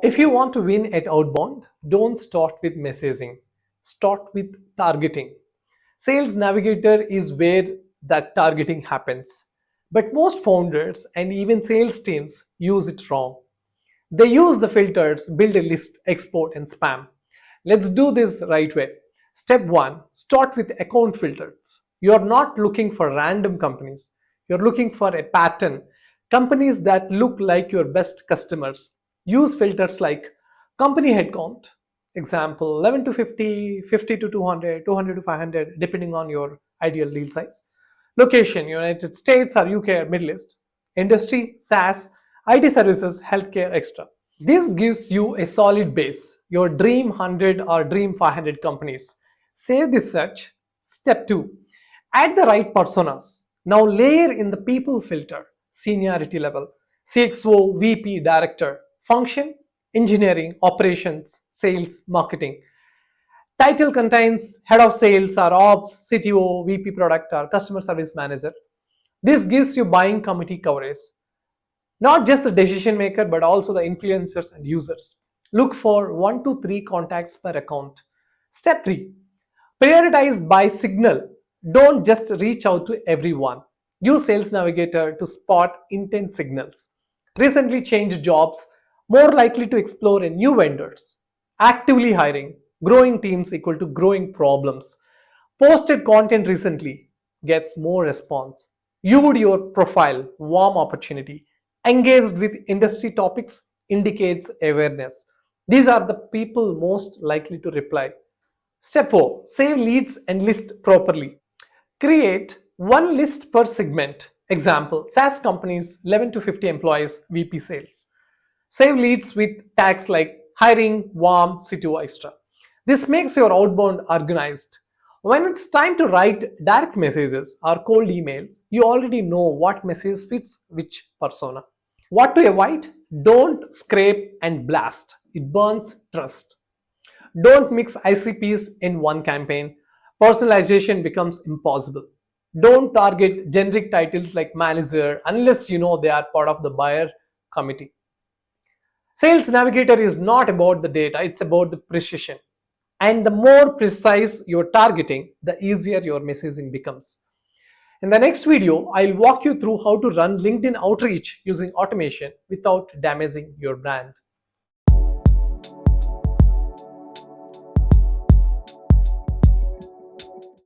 If you want to win at Outbound, don't start with messaging. Start with targeting. Sales Navigator is where that targeting happens. But most founders and even sales teams use it wrong. They use the filters, build a list, export, and spam. Let's do this right way. Step 1, start with account filters. You are not looking for random companies. You're looking for a pattern. Companies that look like your best customers. Use filters like company headcount, example 11 to 50, 50 to 200, 200 to 500, depending on your ideal deal size. Location, United States or UK or Middle East. Industry, SaaS, IT services, healthcare, extra. This gives you a solid base, your dream 100 or dream 500 companies. Save this search. Step 2, add the right personas. Now layer in the people filter, seniority level, CXO, VP, director, function, engineering, operations, sales, marketing. Title contains head of sales or ops, CTO, VP product or customer service manager. This gives you buying committee coverage. Not just the decision maker, but also the influencers and users. Look for 1 to 3 contacts per account. Step 3, prioritize by signal. Don't just reach out to everyone. Use Sales Navigator to spot intent signals. Recently changed jobs, more likely to explore a new vendors. Actively hiring, growing teams equal to growing problems. Posted content recently gets more response. Viewed your profile, warm opportunity. Engaged with industry topics indicates awareness. These are the people most likely to reply. Step 4, save leads and list properly. Create one list per segment. Example, SaaS companies 11 to 50 employees, VP sales. Save leads with tags like hiring, warm, CTO, extra. This makes your outbound organized. When it's time to write direct messages or cold emails, you already know what message fits which persona. What to avoid? Don't scrape and blast. It burns trust. Don't mix ICPs in one campaign. Personalization becomes impossible. Don't target generic titles like manager unless you know they are part of the buyer committee. Sales Navigator is not about the data, it's about the precision. And the more precise your targeting, the easier your messaging becomes. In the next video, I'll walk you through how to run LinkedIn outreach using automation without damaging your brand.